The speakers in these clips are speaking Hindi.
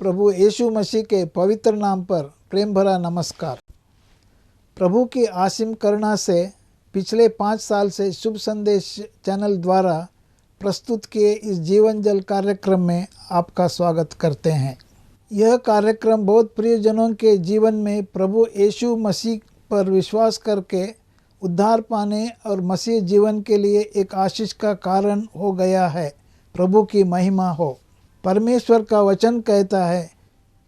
प्रभु यीशु मसीह के पवित्र नाम पर प्रेम भरा नमस्कार। प्रभु की असीम करुणा से पिछले 5 साल से शुभ संदेश चैनल द्वारा प्रस्तुत किए इस जीवन जल कार्यक्रम में आपका स्वागत करते हैं। यह कार्यक्रम बहुत प्रियजनों के जीवन में प्रभु यीशु मसीह पर विश्वास करके उद्धार पाने और मसीह जीवन के लिए एक आशीष का कारण हो गया है। प्रभु की महिमा हो। परमेश्वर का वचन कहता है,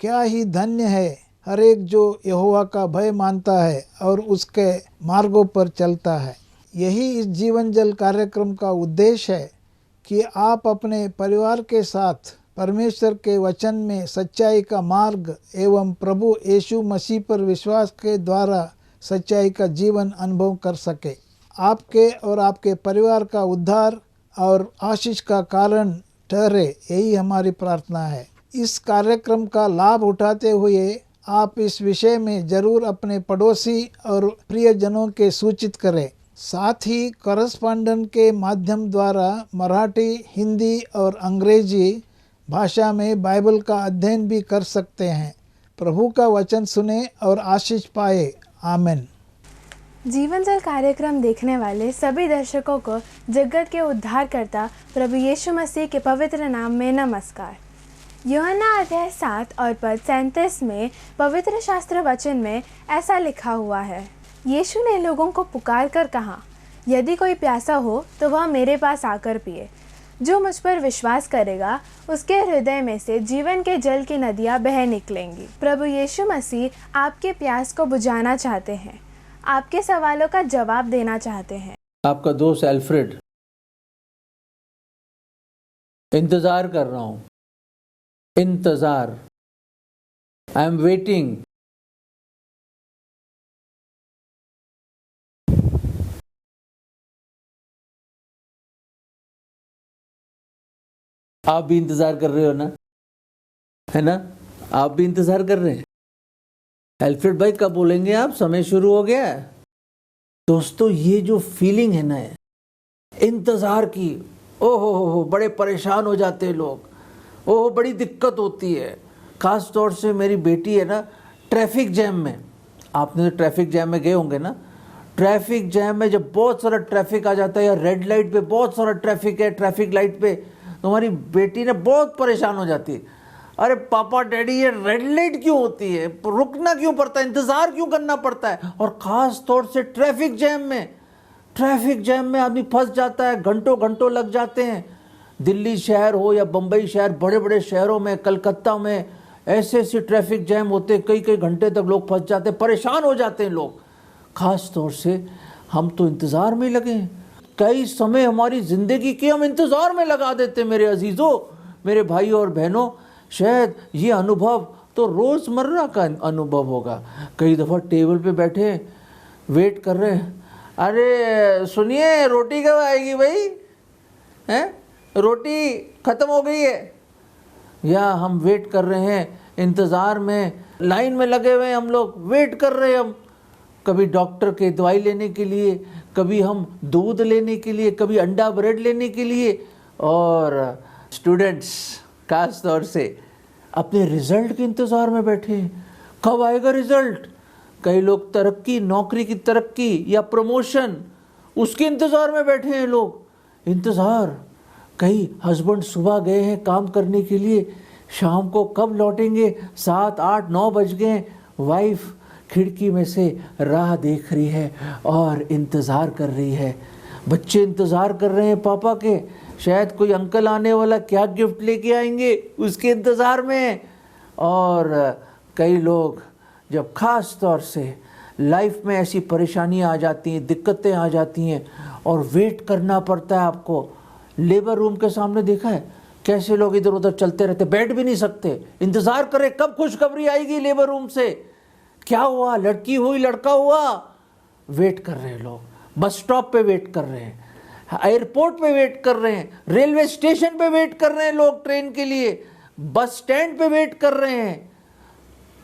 क्या ही धन्य है हर एक जो यहोवा का भय मानता है और उसके मार्गों पर चलता है। यही इस जीवन जल कार्यक्रम का उद्देश्य है कि आप अपने परिवार के साथ परमेश्वर के वचन में सच्चाई का मार्ग एवं प्रभु यीशु मसीह पर विश्वास के द्वारा सच्चाई का जीवन अनुभव कर सके। आपके और आपके परिवार का उद्धार और आशीष का कारण ठहरे, यही हमारी प्रार्थना है। इस कार्यक्रम का लाभ उठाते हुए आप इस विषय में जरूर अपने पड़ोसी और प्रियजनों के सूचित करें। साथ ही करस्पॉन्डेंट के माध्यम द्वारा मराठी, हिंदी और अंग्रेजी भाषा में बाइबल का अध्ययन भी कर सकते हैं। प्रभु का वचन सुने और आशीष पाए। आमीन। जीवन जल कार्यक्रम देखने वाले सभी दर्शकों को जगत के उद्धारकर्ता प्रभु यीशु मसीह के पवित्र नाम में नमस्कार। यूहन्ना अध्याय 7 और पद 37 में पवित्र शास्त्र वचन में ऐसा लिखा हुआ है, यीशु ने लोगों को पुकार कर कहा, यदि कोई प्यासा हो तो वह मेरे पास आकर पिए। जो मुझ पर विश्वास करेगा उसके हृदय में से जीवन के जल की नदियाँ बह निकलेंगी। प्रभु यीशु मसीह आपके प्यास को बुझाना चाहते हैं, आपके सवालों का जवाब देना चाहते हैं। आपका दोस्त एल्फ्रेड। इंतजार कर रहा हूं, इंतजार। I am waiting. आप भी इंतजार कर रहे हो ना, है ना? आप भी इंतजार कर रहे हैं। एल्फ्रेड भाई कब बोलेंगे आप? समय शुरू हो गया है। दोस्तों, ये जो फीलिंग है ना इंतजार की, ओहो बड़े परेशान हो जाते हैं लोग। ओहो बड़ी दिक्कत होती है। खास तौर से मेरी बेटी है ना, ट्रैफिक जैम में, आपने तो ट्रैफिक जैम में गए होंगे ना। ट्रैफिक जैम में जब बहुत सारा ट्रैफिक आ जाता है या रेड लाइट पे बहुत सारा ट्रैफिक है, ट्रैफिक लाइट पे, तो हमारी बेटी ने बहुत परेशान हो जाती है। अरे पापा डैडी, ये रेड लाइट क्यों होती है? रुकना क्यों पड़ता है? इंतजार क्यों करना पड़ता है? और खास तौर से ट्रैफिक जैम में आदमी फंस जाता है, घंटों घंटों लग जाते हैं। दिल्ली शहर हो या बम्बई शहर, बड़े बड़े शहरों में, कलकत्ता में ऐसे ट्रैफिक जैम होते, कई कई घंटे तक लोग फंस जाते हैं, परेशान हो जाते हैं लोग। खास तौर से हम तो इंतजार में लगे हैं। कई समय हमारी जिंदगी के हम इंतजार में लगा देते। मेरे अजीजों, मेरे भाइयों और बहनों, शायद ये अनुभव तो रोज़मर्रा का अनुभव होगा। कई दफ़ा टेबल पे बैठे वेट कर रहे हैं, अरे सुनिए रोटी कब आएगी भाई? हैं, रोटी ख़त्म हो गई है। या हम वेट कर रहे हैं, इंतज़ार में लाइन में लगे हुए हैं, हम लोग वेट कर रहे हैं। हम कभी डॉक्टर के दवाई लेने के लिए, कभी हम दूध लेने के लिए, कभी अंडा ब्रेड लेने के लिए, और स्टूडेंट्स खास तौर से अपने रिजल्ट के इंतज़ार में बैठे हैं। कब आएगा रिजल्ट? कई लोग तरक्की, नौकरी की तरक्की या प्रमोशन, उसके इंतज़ार में बैठे हैं लोग। इंतज़ार। कई हस्बैंड सुबह गए हैं काम करने के लिए, शाम को कब लौटेंगे? 7, 8, 9 बज गए। वाइफ खिड़की में से राह देख रही है और इंतज़ार कर रही है। बच्चे इंतज़ार कर रहे हैं पापा के, शायद कोई अंकल आने वाला, क्या गिफ्ट लेके आएंगे, उसके इंतज़ार में। और कई लोग जब ख़ास तौर से लाइफ में ऐसी परेशानियां आ जाती हैं, दिक्कतें आ जाती हैं और वेट करना पड़ता है आपको। लेबर रूम के सामने देखा है कैसे लोग इधर उधर चलते रहते, बैठ भी नहीं सकते, इंतज़ार कर रहे कब खुशखबरी आएगी लेबर रूम से, क्या हुआ, लड़की हुई, लड़का हुआ। वेट कर रहे हैं लोग, बस स्टॉप पे वेट कर रहे हैं, एयरपोर्ट पे वेट कर रहे हैं, रेलवे स्टेशन पे वेट कर रहे हैं लोग ट्रेन के लिए, बस स्टैंड पे वेट कर रहे हैं,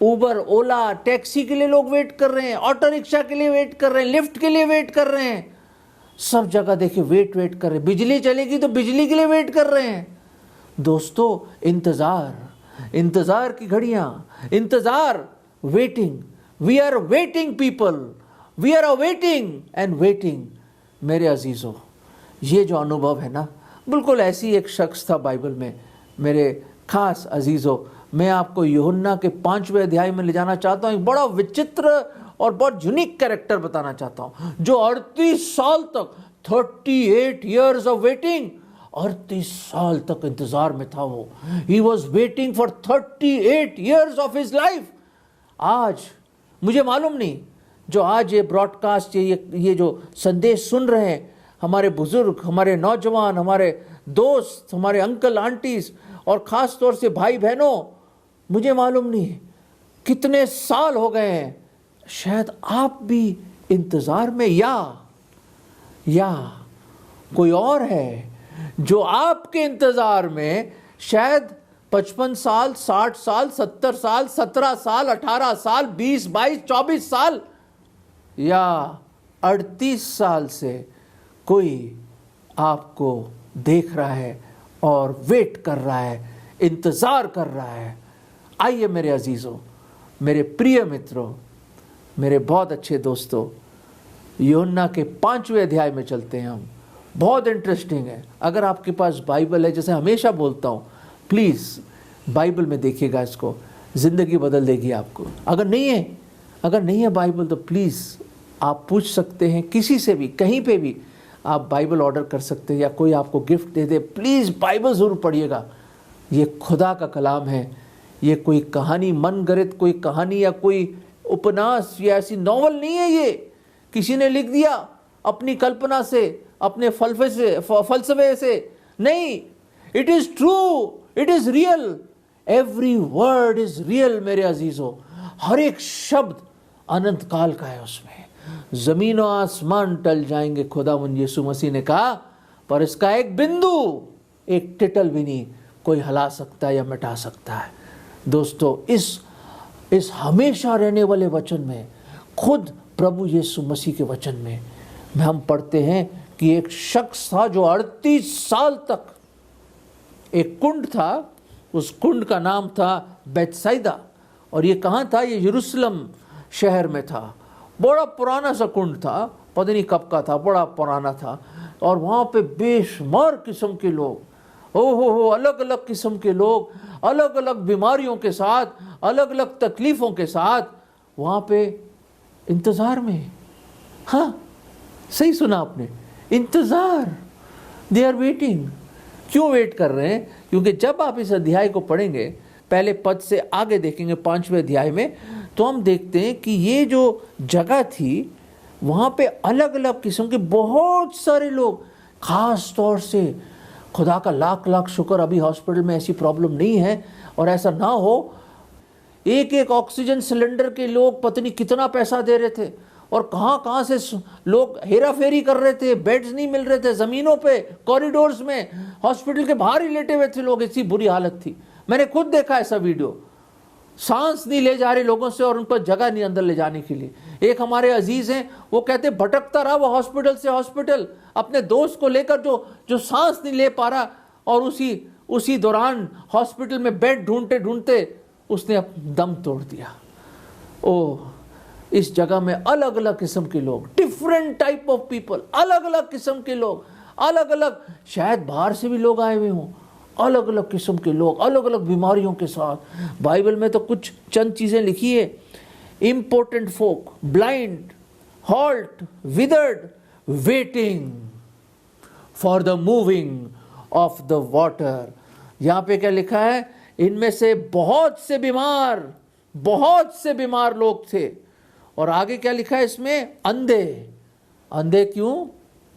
उबर, ओला, टैक्सी के लिए लोग वेट कर रहे हैं, ऑटो रिक्शा के लिए वेट कर रहे हैं, लिफ्ट के लिए वेट कर रहे हैं। सब जगह देखिए वेट कर रहे हैं। बिजली चलेगी तो बिजली के लिए वेट कर रहे हैं। दोस्तों, इंतज़ार, इंतजार की घड़ियां, इंतजार, waiting, we are waiting people, we are waiting and waiting. मेरे अजीजों, ये जो अनुभव है ना, बिल्कुल ऐसी एक शख्स था बाइबल में। मेरे खास अजीजों, मैं आपको यूहन्ना के 5वें अध्याय में ले जाना चाहता हूँ। एक बड़ा विचित्र और बहुत यूनिक कैरेक्टर बताना चाहता हूँ, जो 38 साल तक, 38 years ऑफ वेटिंग, 38 साल तक इंतजार में था वो। He was waiting for 38 years of his life. आज मुझे मालूम नहीं, जो आज ये ब्रॉडकास्ट, ये जो संदेश सुन रहे हैं, हमारे बुजुर्ग, हमारे नौजवान, हमारे दोस्त, हमारे अंकल आंटीज और ख़ास तौर से भाई बहनों, मुझे मालूम नहीं कितने साल हो गए हैं। शायद आप भी इंतज़ार में, या कोई और है जो आपके इंतज़ार में शायद 55 साल, 60 साल, 70 साल, 17 साल, 18 साल, 20, 22, 24 साल या 38 साल से कोई आपको देख रहा है और वेट कर रहा है, इंतज़ार कर रहा है। आइए मेरे अजीज़ों, मेरे प्रिय मित्रों, मेरे बहुत अच्छे दोस्तों, यूहन्ना के 5वें अध्याय में चलते हैं हम। बहुत इंटरेस्टिंग है। अगर आपके पास बाइबल है, जैसे हमेशा बोलता हूँ, प्लीज़ बाइबल में देखिएगा, इसको ज़िंदगी बदल देगी आपको। अगर नहीं है बाइबल, तो प्लीज़ आप पूछ सकते हैं किसी से भी, कहीं पे भी आप बाइबल ऑर्डर कर सकते हैं, या कोई आपको gift they they. Please Bible ज़रूर पढ़िएगा। ये खुदा का कलाम है। ये कोई कहानी, मनगढ़ंत कोई कहानी या कोई उपन्यास या ऐसी नॉवल नहीं है। ये किसी ने लिख दिया अपनी कल्पना से, अपने फलसफे से नहीं। It is true, it is real, every word is real मेरे अजीज़ों। हर एक शब्द अनंत काल का है उसमें। ज़मीन और आसमान टल जाएंगे, खुदावंद यीशु मसीह ने कहा, पर इसका एक बिंदु, एक टिटल भी नहीं कोई हिला सकता या मिटा सकता है। दोस्तों, इस हमेशा रहने वाले वचन में, खुद प्रभु यीशु मसीह के वचन में हम पढ़ते हैं कि एक शख्स था जो 38 साल तक, एक कुंड था, उस कुंड का नाम था बेथसाइदा, और ये कहाँ था? ये यरूशलेम शहर में था। बड़ा पुराना सा कुंड था, पता नहीं कब का था, बड़ा पुराना था। और वहाँ पे बेशुमार किस्म के लोग, अलग अलग किस्म के लोग, अलग अलग बीमारियों के साथ, अलग अलग तकलीफ़ों के साथ वहाँ पे इंतज़ार में। हाँ, सही सुना आपने, इंतज़ार। They are waiting. क्यों वेट कर रहे हैं? क्योंकि जब आप इस अध्याय को पढ़ेंगे, पहले पद से आगे देखेंगे 5वें अध्याय में, तो हम देखते हैं कि ये जो जगह थी, वहाँ पे अलग अलग किस्म के बहुत सारे लोग, ख़ास तौर से खुदा का लाख लाख शुक्र अभी हॉस्पिटल में ऐसी प्रॉब्लम नहीं है, और ऐसा ना हो। एक एक ऑक्सीजन सिलेंडर के लोग पता नहीं कितना पैसा दे रहे थे, और कहाँ कहाँ से लोग हेरा फेरी कर रहे थे, बेड्स नहीं मिल रहे थे, ज़मीनों पे, कॉरिडोर्स में, हॉस्पिटल के बाहर ही लेटे हुए थे लोग। इतनी बुरी हालत थी, मैंने खुद देखा ऐसा वीडियो। सांस नहीं ले जा रहे लोगों से, और उनको जगह नहीं अंदर ले जाने के लिए। एक हमारे अजीज हैं, वो कहते भटकता रहा वो हॉस्पिटल से हॉस्पिटल अपने दोस्त को लेकर, जो सांस नहीं ले पा रहा, और उसी दौरान हॉस्पिटल में बेड ढूंढते ढूंढते उसने दम तोड़ दिया। ओह, इस जगह में अलग अलग किस्म के लोग, डिफरेंट टाइप ऑफ पीपल, अलग अलग किस्म के लोग, अलग अलग, शायद बाहर से भी लोग आए हुए हों, अलग अलग किस्म के लोग, अलग अलग बीमारियों के साथ। बाइबल में तो कुछ चंद चीज़ें लिखी है, important folk, blind, halt, withered, waiting for the moving of the water. यहाँ पे क्या लिखा है? इनमें से बहुत से बीमार लोग थे। और आगे क्या लिखा है इसमें? अंधे क्यों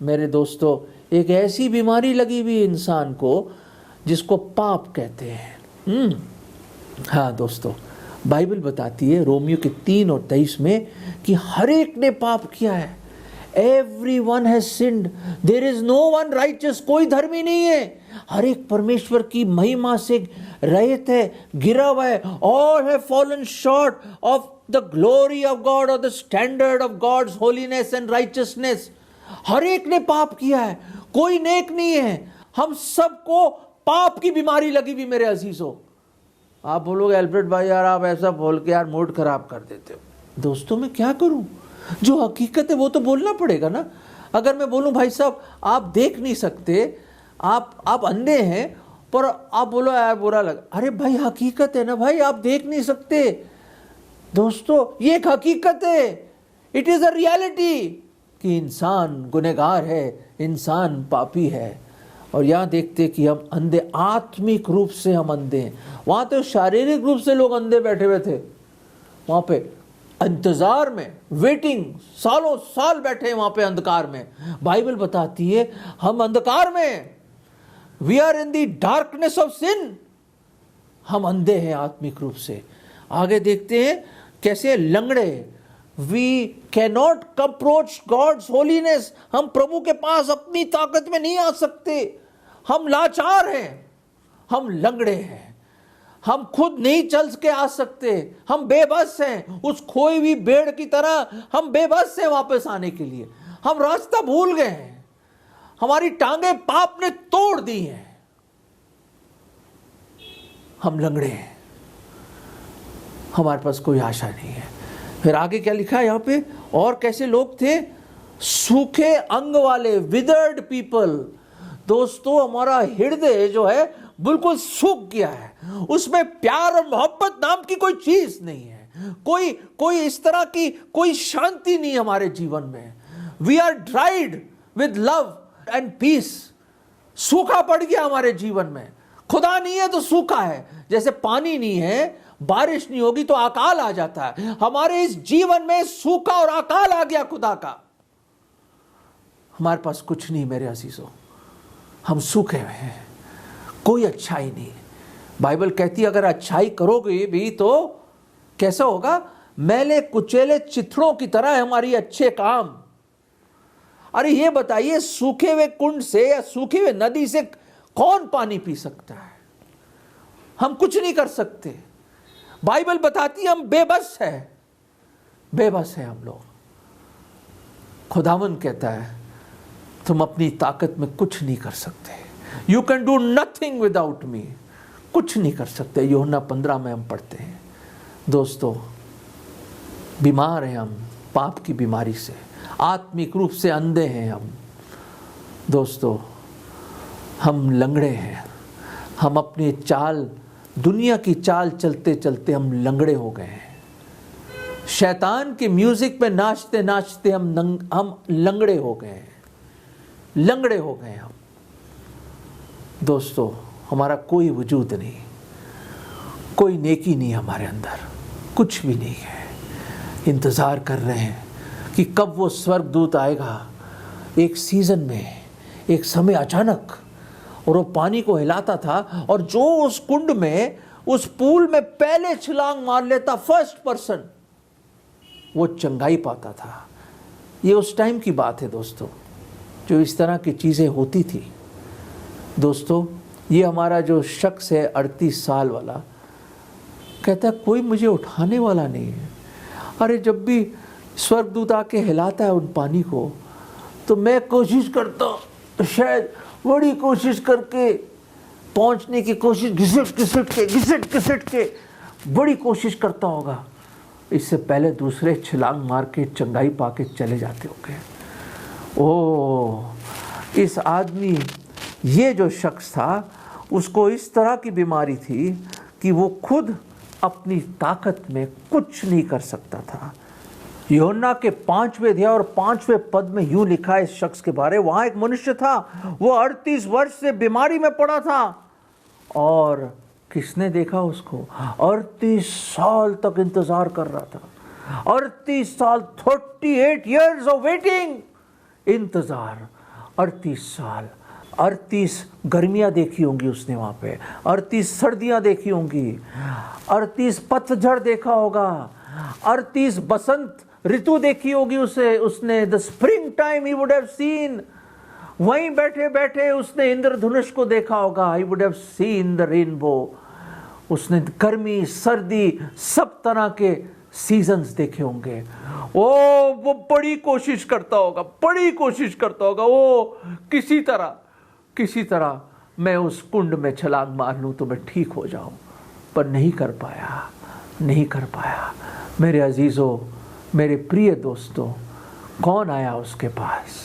मेरे दोस्तों? एक ऐसी बीमारी लगी हुई इंसान को जिसको पाप कहते हैं। हाँ दोस्तों, बाइबल बताती है रोमियो के 3 और 23 में कि हर एक ने पाप किया है। Everyone has sinned. There is no one righteous. कोई धर्मी नहीं है। हर एक परमेश्वर की महिमा से रहित है, गिरा हुआ है। All have fallen short of the glory of God or the standard of God's holiness and righteousness. हर एक ने पाप किया है, कोई नेक नहीं है। हम सबको पाप की बीमारी लगी हुई मेरे अजीजों। आप बोलोगे एल्फ्रेड भाई यार आप ऐसा बोल के यार मूड खराब कर देते हो। दोस्तों मैं क्या करूं, जो हकीकत है वो तो बोलना पड़ेगा ना। अगर मैं बोलूं भाई साहब आप देख नहीं सकते, आप अंधे हैं, पर आप बोलो यार बुरा लगा, अरे भाई हकीकत है ना भाई, आप देख नहीं सकते। दोस्तों ये एक हकीकत है, इट इज अ रियलिटी कि इंसान गुनहगार है, इंसान पापी है। और यहाँ देखते कि हम अंधे, आत्मिक रूप से हम अंधे हैं। वहां तो शारीरिक रूप से लोग अंधे बैठे हुए थे, वहां पे इंतजार में, वेटिंग, सालों साल बैठे हैं वहां पे अंधकार में। बाइबल बताती है हम अंधकार में, we are in the darkness of sin, हम अंधे हैं आत्मिक रूप से। आगे देखते हैं कैसे लंगड़े, we cannot approach God's holiness, हम प्रभु के पास अपनी ताकत में नहीं आ सकते, हम लाचार हैं, हम लंगड़े हैं, हम खुद नहीं चल के आ सकते, हम बेबस हैं, उस खोई हुई भेड़ की तरह हम बेबस हैं वापस आने के लिए। हम रास्ता भूल गए हैं, हमारी टांगे पाप ने तोड़ दी हैं, हम लंगड़े हैं, हमारे पास कोई आशा नहीं है। फिर आगे क्या लिखा है यहाँ पे, और कैसे लोग थे, सूखे अंग वाले, विदर्ड पीपल। दोस्तों हमारा हृदय जो है बिल्कुल सूख गया है, उसमें प्यार और मोहब्बत नाम की कोई चीज नहीं है, कोई इस तरह की कोई शांति नहीं है हमारे जीवन में। We are dried with love and peace, सूखा पड़ गया हमारे जीवन में। खुदा नहीं है तो सूखा है, जैसे पानी नहीं है, बारिश नहीं होगी तो अकाल आ जाता है। हमारे इस जीवन में सूखा और अकाल आ गया खुदा का। हमारे पास कुछ नहीं मेरे अजीजों, हम सूखे हुए हैं, कोई अच्छाई नहीं। बाइबल कहती है अगर अच्छाई करोगे भी तो कैसा होगा, मैले कुचेले चिथड़ों की तरह है हमारी अच्छे काम। अरे ये बताइए सूखे हुए कुंड से या सूखे हुए नदी से कौन पानी पी सकता है? हम कुछ नहीं कर सकते। बाइबल बताती है हम बेबस है, बेबस है हम लोग। खुदावन कहता है तुम अपनी ताकत में कुछ नहीं कर सकते, you can do nothing without me, कुछ नहीं कर सकते। यूहन्ना 15 में हम पढ़ते हैं। दोस्तों बीमार हैं हम पाप की बीमारी से, आत्मिक रूप से अंधे हैं हम। दोस्तों हम लंगड़े हैं, हम अपनी चाल, दुनिया की चाल चलते चलते हम लंगड़े हो गए हैं। शैतान के म्यूजिक में नाचते नाचते हम लंगड़े हो गए हैं, लंगड़े हो गए हम। दोस्तों हमारा कोई वजूद नहीं, कोई नेकी नहीं हमारे अंदर, कुछ भी नहीं है। इंतज़ार कर रहे हैं कि कब वो स्वर्गदूत आएगा। एक सीज़न में, एक समय अचानक, और वो पानी को हिलाता था, और जो उस कुंड में, उस पूल में पहले छलांग मार लेता, फर्स्ट पर्सन, वो चंगाई पाता था। ये उस टाइम की बात है दोस्तों, जो इस तरह की चीज़ें होती थी। दोस्तों ये हमारा जो शख्स है 38 साल वाला, कहता है कोई मुझे उठाने वाला नहीं है। अरे जब भी स्वर्गदूत आके हिलाता है उन पानी को, तो मैं कोशिश करता हूँ, शायद बड़ी कोशिश करके पहुंचने की कोशिश, घिसट के बड़ी कोशिश करता होगा। इससे पहले दूसरे छलांग मार के चंगाई पा के चले जाते होंगे। ओह इस आदमी, ये जो शख्स था, उसको इस तरह की बीमारी थी कि वो खुद अपनी ताकत में कुछ नहीं कर सकता था। यूहन्ना के 5वें अध्याय और 5वें पद में यूं लिखा है इस शख्स के बारे। वहां एक मनुष्य था, वो 38 वर्ष से बीमारी में पड़ा था, और किसने देखा उसको? 38 साल तक इंतजार कर रहा था। 38 साल, 38 years ऑफ वेटिंग, इंतजार। 38 साल, 38 गर्मियाँ देखी होंगी उसने वहाँ पे, 38 सर्दियाँ देखी होंगी, 38 पतझड़ देखा होगा, 38 बसंत ऋतु देखी होगी उसने the spring time he would have seen. वहीं बैठे बैठे उसने इंद्रधनुष को देखा होगा, he would have seen the rainbow. उसने गर्मी सर्दी सब तरह के सीजन्स देखे होंगे। वो बड़ी कोशिश करता होगा, बड़ी कोशिश करता होगा, वो किसी तरह मैं उस कुंड में छलांग मार लूं तो मैं ठीक हो जाऊं। पर नहीं कर पाया, नहीं कर पाया। मेरे अजीज़ों, मेरे प्रिय दोस्तों, कौन आया उसके पास?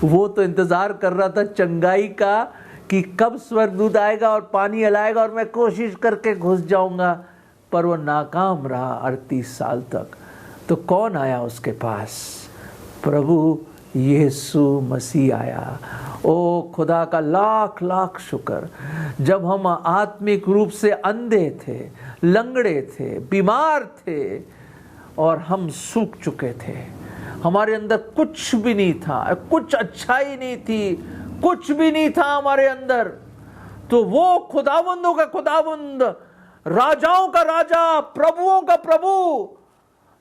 वो तो इंतज़ार कर रहा था चंगाई का कि कब स्वर्गदूत आएगा और पानी हिलाएगा और मैं कोशिश करके घुस जाऊंगा, पर वो नाकाम रहा 38 साल तक। तो कौन आया उसके पास? प्रभु यीशु मसीह आया। ओ खुदा का लाख लाख शुक्र। जब हम आत्मिक रूप से अंधे थे, लंगड़े थे, बीमार थे और हम सूख चुके थे, हमारे अंदर कुछ भी नहीं था, कुछ अच्छाई नहीं थी, कुछ भी नहीं था हमारे अंदर, तो वो खुदावंदों का खुदावंद, राजाओं का राजा, प्रभुओं का प्रभु,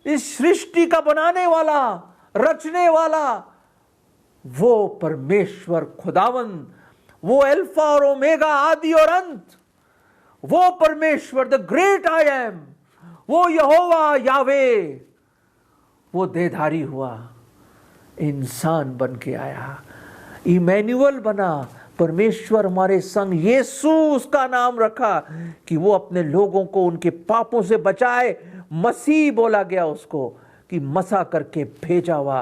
इस सृष्टि का बनाने वाला, रचने वाला, वो परमेश्वर खुदावंद, वो अल्फा और ओमेगा, आदि और अंत, वो परमेश्वर द ग्रेट आई एम, वो यहोवा यावे, वो देहधारी हुआ, इंसान बन के आया, इमैनुअल बना, परमेश्वर हमारे संग। यीशु उसका नाम रखा कि वो अपने लोगों को उनके पापों से बचाए। मसीह बोला गया उसको कि मसा करके भेजा हुआ।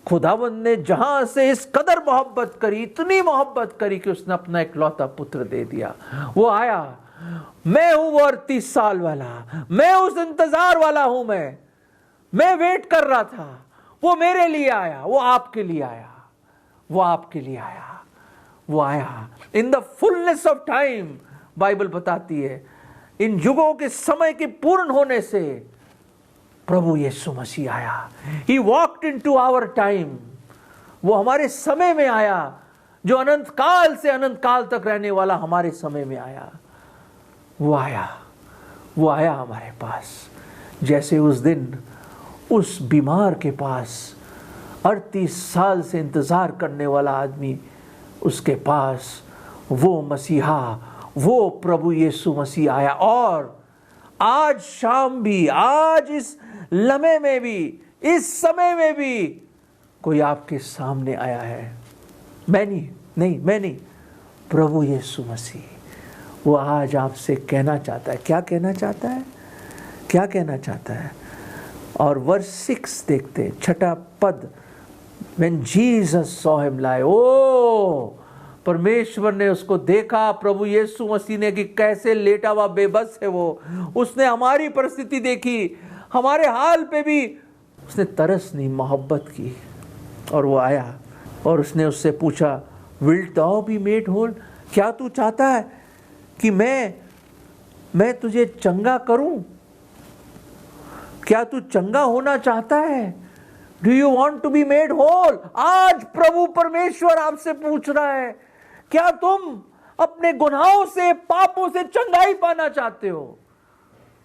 खुदावंद ने जहां से इस कदर मोहब्बत करी, इतनी मोहब्बत करी कि उसने अपना इकलौता पुत्र दे दिया। वो आया, मैं हूं वो 38 साल वाला, मैं उस इंतजार वाला हूं, मैं वेट कर रहा था। वो मेरे लिए आया, वो आपके लिए आया, वो आपके लिए आया, वो आया in the fullness of time. Bible बताती है इन युगों के समय के पूर्ण होने से प्रभु यीशु मसीह आया। He walked into our time। वो हमारे समय में आया, जो अनंत काल से अनंत काल तक रहने वाला हमारे समय में आया। वो आया, वो आया हमारे पास। जैसे उस दिन उस बीमार के पास 38 साल से इंतजार करने वाला आदमी, उसके पास वो मसीहा, वो प्रभु यीशु मसीह आया। और आज शाम भी, आज इस लम्हे में भी, इस समय में भी कोई आपके सामने आया है। मैं नहीं, प्रभु यीशु मसीह, वो आज आपसे कहना चाहता है। क्या कहना चाहता है? क्या कहना चाहता है? और वर्स 6 देखते, 6 पद, When Jesus saw him lie, ओ परमेश्वर ने उसको देखा, प्रभु यीशु मसीह ने, कि कैसे लेटा हुआ बेबस है वो। उसने हमारी परिस्थिति देखी, हमारे हाल पे भी उसने तरस नहीं, मोहब्बत की। और वो आया और उसने उससे पूछा, will thou be made whole? क्या तू चाहता है कि मैं तुझे चंगा करूं? क्या तू चंगा होना चाहता है? Do you want to be made whole? आज प्रभु परमेश्वर आपसे पूछ रहा है, क्या तुम अपने गुनाहों से, पापों से चंगाई पाना चाहते हो?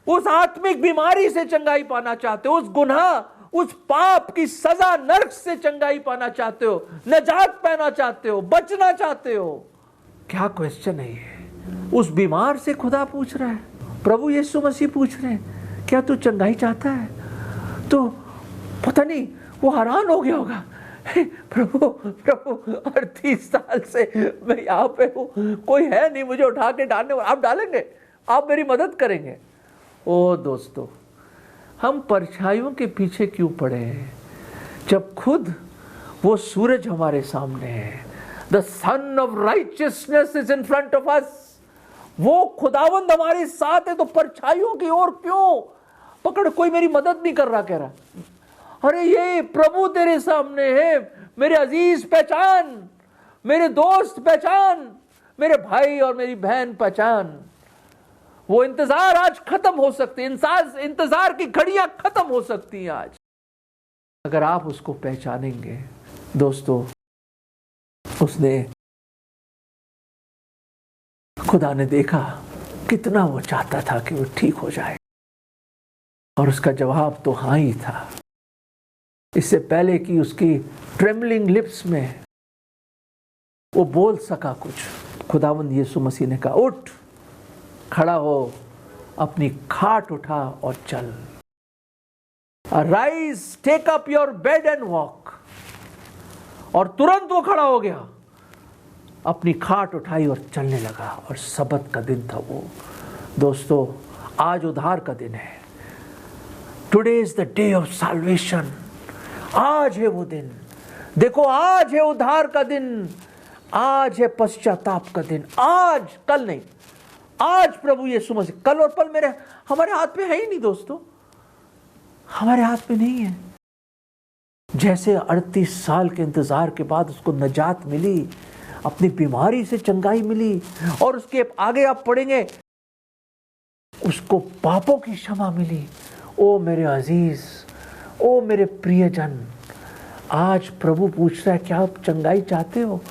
उस आत्मिक बीमारी से चंगाई पाना चाहते हो? उस गुनाह, उस पाप की सजा, नरक से चंगाई पाना चाहते हो? नजात पाना चाहते हो? बचना चाहते हो? क्या क्वेश्चन है ये? उस बीमार से खुदा पूछ रहा है, प्रभु यीशु मसीह पूछ रहे हैं, क्या तू चंगाई चाहता है? तो पता नहीं, वो हैरान हो गया होगा, प्रभु 38 साल से मैं यहाँ पे हूँ, कोई है नहीं मुझे उठा के डालने वाला, आप डालेंगे, आप मेरी मदद करेंगे। ओ दोस्तों, हम परछाइयों के पीछे क्यों पड़े हैं, जब खुद वो सूरज हमारे सामने है। The sun of righteousness is in front of us। वो खुदावंद हमारे साथ है, तो परछाइयों की ओर क्यों पकड़? कोई मेरी मदद नहीं कर रहा, कह रहा, अरे ये प्रभु तेरे सामने है, मेरे अजीज पहचान, मेरे दोस्त पहचान, मेरे भाई और मेरी बहन पहचान। वो इंतजार आज खत्म हो सकते हैं, इंतजार की घड़ियां खत्म हो सकती हैं आज, अगर आप उसको पहचानेंगे। दोस्तों, उसने, खुदा ने देखा कितना वो चाहता था कि वो ठीक हो जाए, और उसका जवाब तो हाँ ही था। इससे पहले कि उसकी ट्रेमलिंग लिप्स में वो बोल सका कुछ, खुदावंद यीशु मसीह ने कहा, उठ, खड़ा हो, अपनी खाट उठा और चल। Arise, take up your bed and walk। और तुरंत वो खड़ा हो गया, अपनी खाट उठाई और चलने लगा। और सब्त का दिन था वो, दोस्तों, आज उद्धार का दिन है। Today is the day of salvation. आज है वो दिन। देखो, आज है उद्धार का दिन, आज है पश्चाताप का दिन। आज, कल नहीं, आज प्रभु यीशु मसीह। कल और पल हमारे हाथ में है ही नहीं दोस्तों, हमारे हाथ में नहीं है। जैसे 38 साल के इंतजार के बाद उसको नजात मिली, अपनी बीमारी से चंगाई मिली, और उसके आगे आप पढ़ेंगे उसको पापों की क्षमा मिली। ओ मेरे अजीज, ओ मेरे प्रियजन, आज प्रभु पूछ रहा है, क्या आप चंगाई चाहते हो?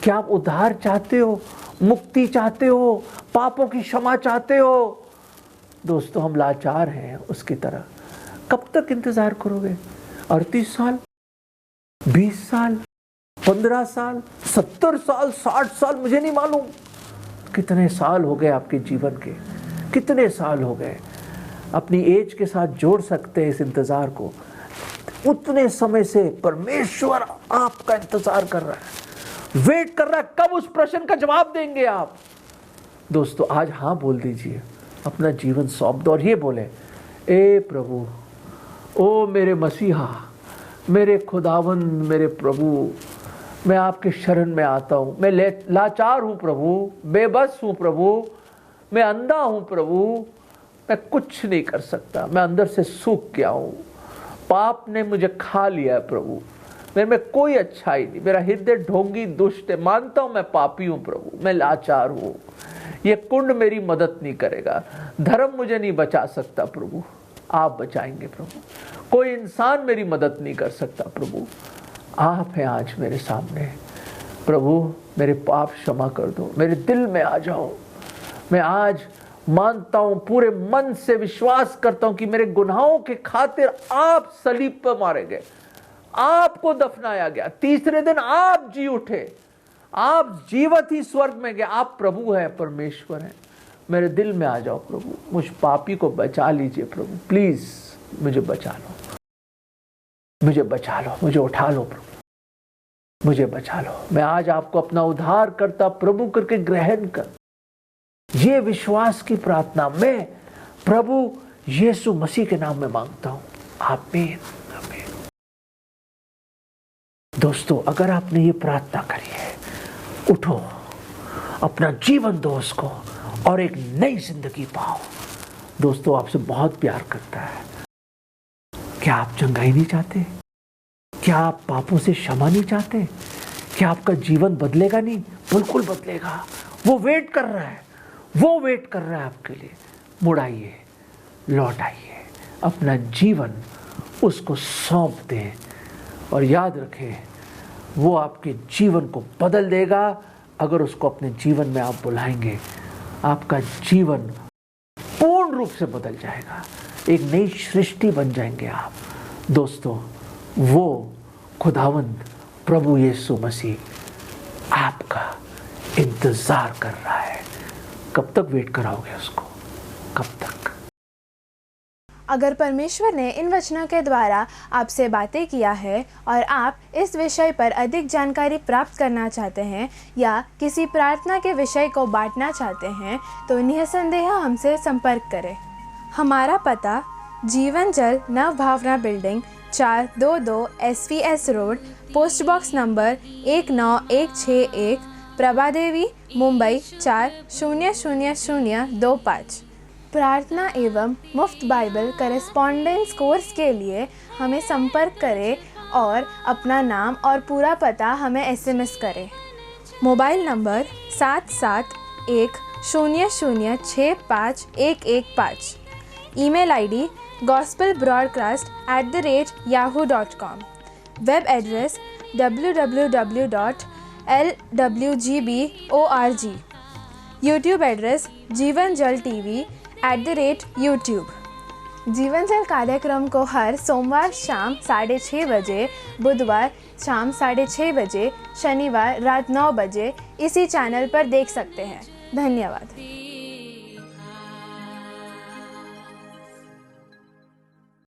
क्या आप उद्धार चाहते हो? मुक्ति चाहते हो? पापों की क्षमा चाहते हो? दोस्तों, हम लाचार हैं उसकी तरह। कब तक इंतजार करोगे? 38 साल, 20 साल, 15 साल, 70 साल, 60 साल, मुझे नहीं मालूम कितने साल हो गए आपके जीवन के, कितने साल हो गए। अपनी एज के साथ जोड़ सकते हैं इस इंतजार को। उतने समय से परमेश्वर आपका इंतजार कर रहा है, वेट कर रहा है, कब उस प्रश्न का जवाब देंगे आप। दोस्तों, आज हाँ बोल दीजिए, अपना जीवन सौंप दो और ये बोले, ए प्रभु, ओ मेरे मसीहा, मेरे खुदावंद, मेरे प्रभु, मैं आपके शरण में आता हूँ। मैं लाचार हूँ प्रभु, बेबस हूँ प्रभु, मैं अंधा हूँ प्रभु, मैं कुछ नहीं कर सकता, मैं अंदर से सूख गया हूँ, पाप ने मुझे खा लिया है प्रभु, मेरे में कोई अच्छाई नहीं, मेरा हृदय ढोंगी दुष्ट है, मानता हूँ मैं पापी हूँ प्रभु, मैं लाचार हूँ, ये कुंड मेरी मदद नहीं करेगा, धर्म मुझे नहीं बचा सकता प्रभु, आप बचाएंगे प्रभु, कोई इंसान मेरी मदद नहीं कर सकता प्रभु, आप हैं आज मेरे सामने। प्रभु, मेरे पाप क्षमा कर दो, मेरे दिल में आ जाओ। मैं आज मानता हूं, पूरे मन से विश्वास करता हूं कि मेरे गुनाहों के खातिर आप सलीब पर मारे गए, आपको दफनाया गया, तीसरे दिन आप जी उठे, आप जीवित ही स्वर्ग में गए, आप प्रभु हैं, परमेश्वर हैं। मेरे दिल में आ जाओ प्रभु, मुझ पापी को बचा लीजिए प्रभु, प्लीज मुझे बचा लो, मुझे बचा लो, मुझे उठा लो प्रभु, मुझे बचा लो। मैं आज आपको अपना उद्धार करता प्रभु करके ग्रहण कर, ये विश्वास की प्रार्थना मैं प्रभु यीशु मसीह के नाम में मांगता हूं, आमीन, आमीन। दोस्तों, अगर आपने ये प्रार्थना करी है, उठो, अपना जीवन दो उसको और एक नई जिंदगी पाओ। दोस्तों, आपसे बहुत प्यार करता है। क्या आप चंगाई नहीं चाहते? क्या आप पापों से क्षमा नहीं चाहते? क्या आपका जीवन बदलेगा नहीं? बिल्कुल बदलेगा। वो वेट कर रहा है, वो वेट कर रहा है आपके लिए। मुड़ आइए, लौट आइए, अपना जीवन उसको सौंप दें और याद रखें, वो आपके जीवन को बदल देगा। अगर उसको अपने जीवन में आप बुलाएंगे, आपका जीवन पूर्ण रूप से बदल जाएगा, एक नई सृष्टि बन जाएंगे आप। दोस्तों, वो खुदावंद प्रभु यीशु मसीह आपका इंतजार कर रहा है। कब तक वेट कराओगे उसको? कब तक? अगर परमेश्वर ने इन वचनों के द्वारा आपसे बातें किया है और आप इस विषय पर अधिक जानकारी प्राप्त करना चाहते हैं या किसी प्रार्थना के विषय को बांटना चाहते हैं, तो निसंदेह हमसे संपर्क करें। हमारा पता Jeevan Jal Nav Bhavna building 422 SVS road, post box number 19161, Prabha Devi, Mumbai 400025। प्रार्थना एवं मुफ्त बाइबल करेस्पॉन्डेंस कोर्स के लिए हमें संपर्क करें और अपना नाम और पूरा पता हमें SMS करें। Mobile number 7710065115। Email ID gospelbroadcast@yahoo.com। Web address www.lwgb.org। YouTube address जीवन जल TV @YouTube। जीवन जल कार्यक्रम को हर सोमवार शाम 6:30 बजे, बुधवार शाम 6:30 बजे, शनिवार रात 9 बजे इसी चैनल पर देख सकते हैं। धन्यवाद।